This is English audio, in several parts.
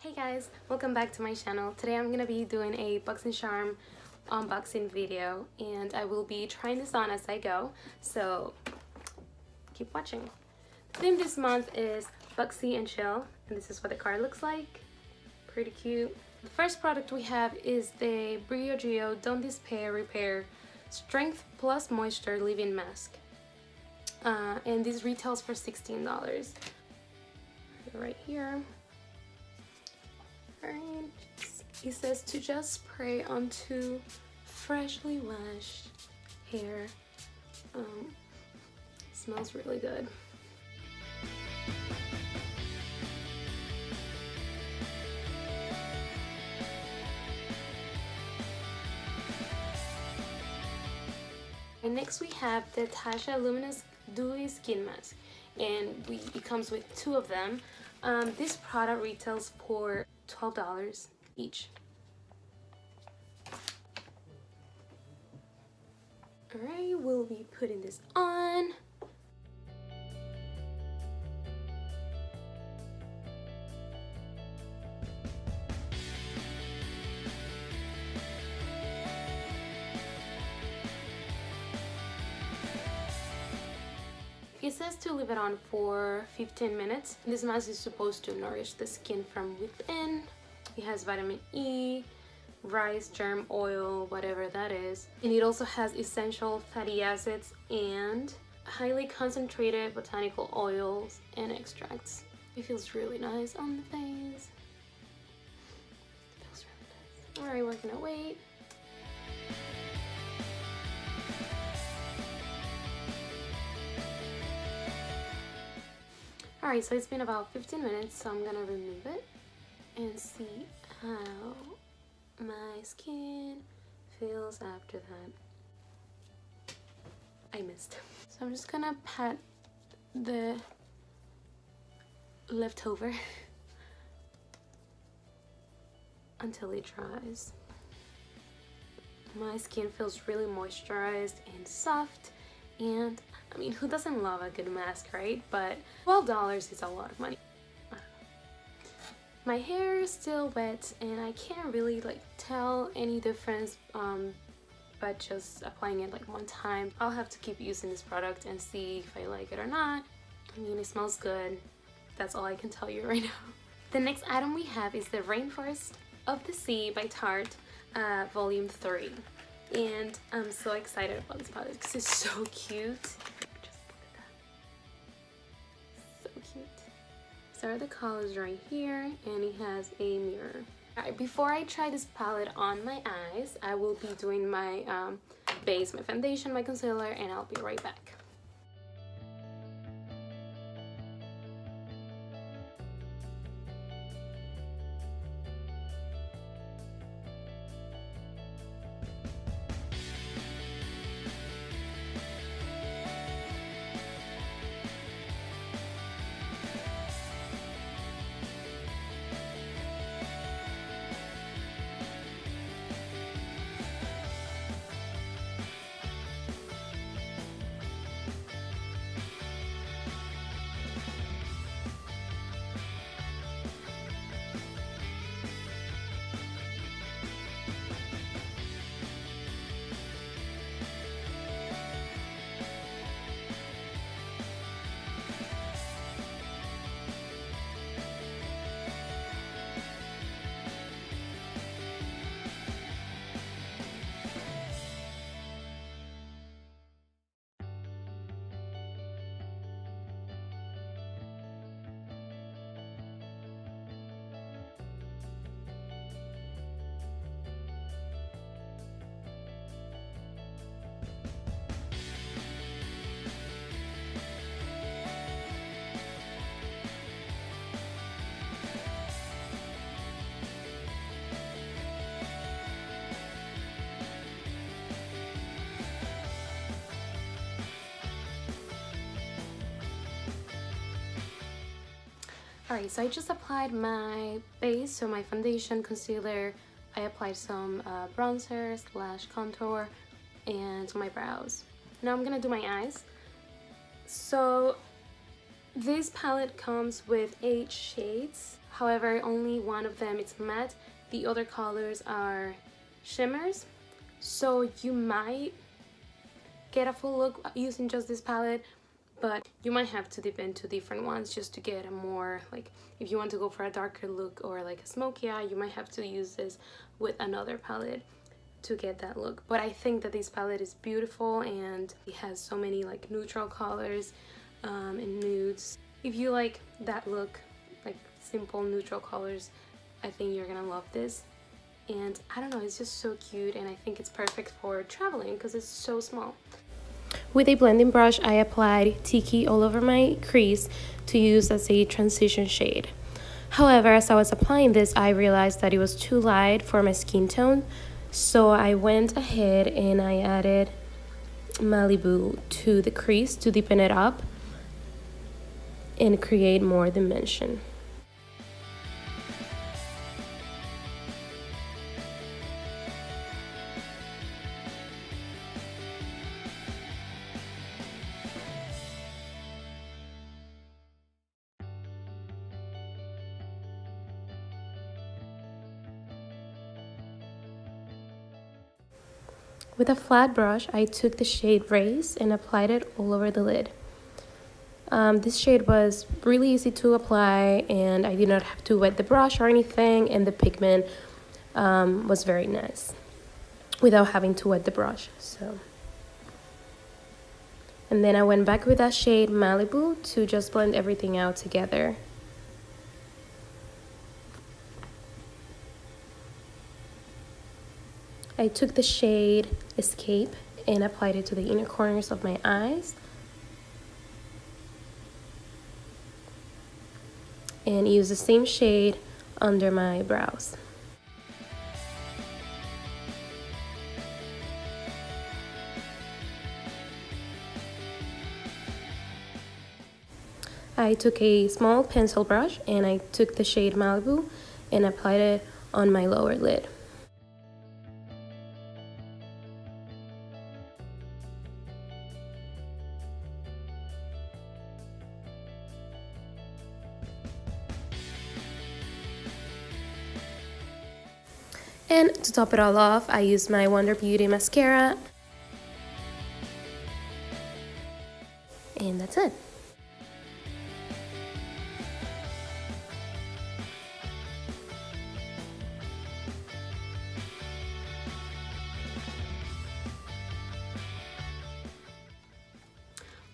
Hey guys, welcome back to my channel. Today I'm gonna be doing a Boxycharm unboxing video and I will be trying this on as I go, so keep watching. The theme this month is Boxy and Chill, and this is what the card looks like. Pretty cute. The first product we have is the Brio Don't Despair Repair Strength Plus Moisture Leave-In Mask. And this retails for $16. Right here. Alright, it says to just spray onto freshly washed hair. Smells really good. And next we have the Tasha Luminous Dewy Skin Mask, and it comes with two of them. This product retails for $12 each. Alright, we'll be putting this on. It says to leave it on for 15 minutes. This mask is supposed to nourish the skin from within. It has vitamin E, rice germ oil, whatever that is. And it also has essential fatty acids and highly concentrated botanical oils and extracts. It feels really nice on the face. It feels really nice. Alright, we're gonna wait. Alright, so it's been about 15 minutes, so I'm gonna remove it and see how my skin feels after that. I missed. So I'm just gonna pat the leftover until it dries. My skin feels really moisturized and soft, and I mean, who doesn't love a good mask, right? But $12 is a lot of money. My hair is still wet and I can't really tell any difference but just applying it one time. I'll have to keep using this product and see if I like it or not. I mean, it smells good. That's all I can tell you right now. The next item we have is the Rainforest of the Sea by Tarte Volume 3. And I'm so excited about this product because it's so cute. Just look at that. So cute. These are the colors right here, and it has a mirror. Alright, before I try this palette on my eyes, I will be doing my base, my foundation, my concealer, and I'll be right back. Alright, so I just applied my base, so my foundation, concealer. I applied some bronzer slash contour and my brows. Now I'm gonna do my eyes. So this palette comes with 8 shades. However, only one of them is matte. The other colors are shimmers. So you might get a full look using just this palette, but you might have to dip into different ones just to get a more, like, if you want to go for a darker look or like a smoky eye, you might have to use this with another palette to get that look. But I think that this palette is beautiful and it has so many like neutral colors and nudes. If you like that look, like simple neutral colors, I think you're gonna love this. And I don't know, it's just so cute, and I think it's perfect for traveling because it's so small. With a blending brush, I applied Tiki all over my crease to use as a transition shade. However, as I was applying this, I realized that it was too light for my skin tone, so I went ahead and I added Malibu to the crease to deepen it up and create more dimension. With a flat brush, I took the shade Race and applied it all over the lid. This shade was really easy to apply, and I did not have to wet the brush or anything, and the pigment was very nice without having to wet the brush. And then I went back with that shade Malibu to just blend everything out together. I took the shade Escape and applied it to the inner corners of my eyes. And use the same shade under my brows. I took a small pencil brush and I took the shade Malibu and applied it on my lower lid. And to top it all off, I used my Wonder Beauty mascara. And that's it.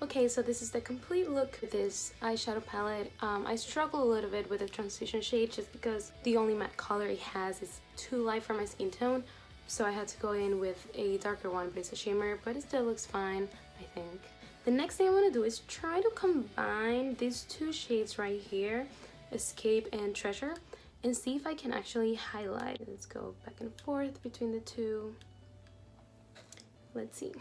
Okay, so this is the complete look with this eyeshadow palette. I struggle a little bit with the transition shade just because the only matte color it has is too light for my skin tone. So I had to go in with a darker one, but it's a shimmer, but it still looks fine, I think. The next thing I want to do is try to combine these two shades right here, Escape and Treasure, and see if I can actually highlight. Let's go back and forth between the two. Let's see.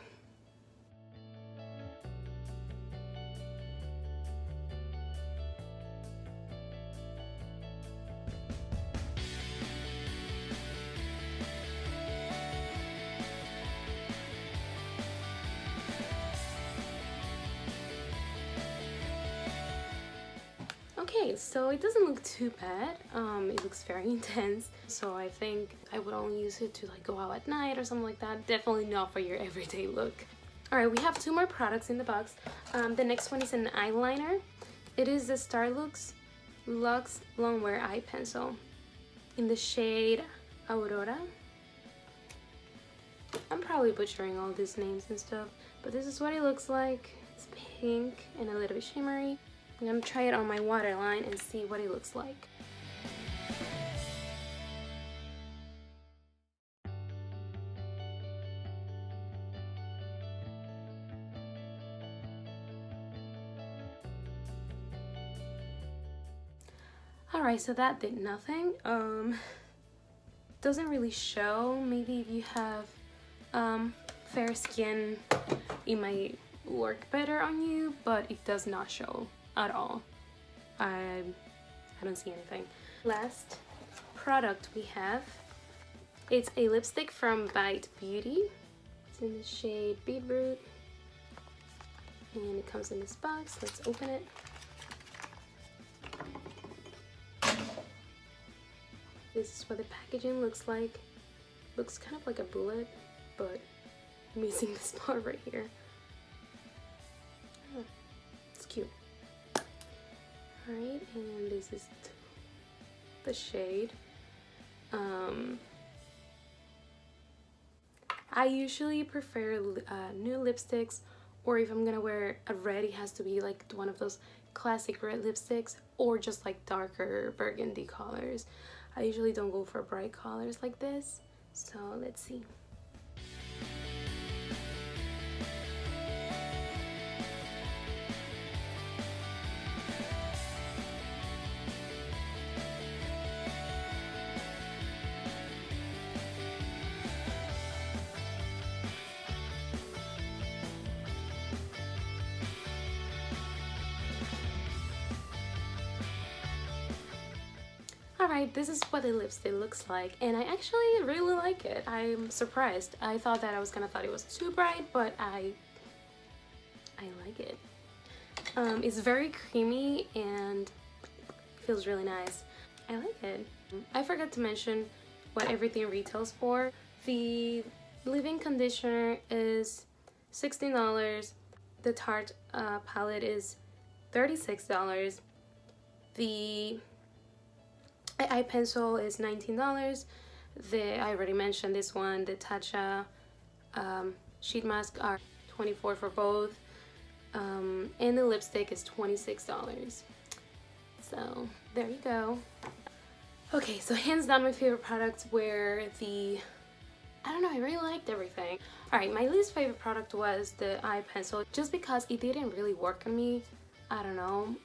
Okay, so it doesn't look too bad. It looks very intense, so I think I would only use it to like go out at night or something like that. Definitely not for your everyday look. Alright, we have two more products in the box. The next one is an eyeliner. It is the Starlux Luxe Longwear Eye Pencil in the shade Aurora. I'm probably butchering all these names and stuff, but this is what it looks like. It's pink and a little bit shimmery. I'm gonna try it on my waterline and see what it looks like. Alright, so that did nothing. Doesn't really show. Maybe if you have fair skin, it might work better on you, but it does not show at all. I don't see anything. Last product we have, it's a lipstick from Bite Beauty. It's in the shade Beetroot, and it comes in this box. Let's open it. This is what the packaging looks like. Looks kind of like a bullet, but I'm missing this part right here. Oh, it's cute. Alright, and this is the shade. I usually prefer nude lipsticks, or if I'm gonna wear a red, it has to be like one of those classic red lipsticks, or just like darker burgundy colors. I usually don't go for bright colors like this, so let's see. Alright, this is what the lipstick looks like, and I actually really like it. I'm surprised. I thought that I was gonna thought it was too bright, but I like it. It's very creamy and feels really nice. I like it. I forgot to mention what everything retails for. The leave-in conditioner is $16. The Tarte palette is $36. The eye pencil is $19. I already mentioned this one. The Tatcha sheet mask are $24 for both. And the lipstick is $26. So there you go. Okay, so hands down my favorite products were I don't know, I really liked everything. Alright, my least favorite product was the eye pencil, just because it didn't really work on me. I don't know.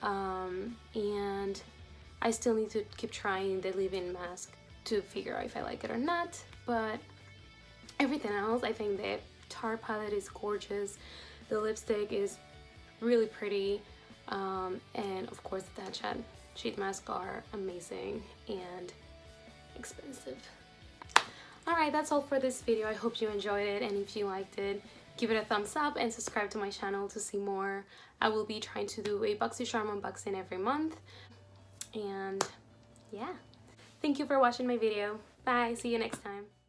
And I still need to keep trying the leave-in mask to figure out if I like it or not. But everything else, I think the Tarte palette is gorgeous. The lipstick is really pretty. And of course the Tatcha sheet mask are amazing and expensive. Alright, that's all for this video. I hope you enjoyed it, and if you liked it, give it a thumbs up and subscribe to my channel to see more. I will be trying to do a Boxycharm unboxing every month. And yeah, thank you for watching my video. Bye, see you next time.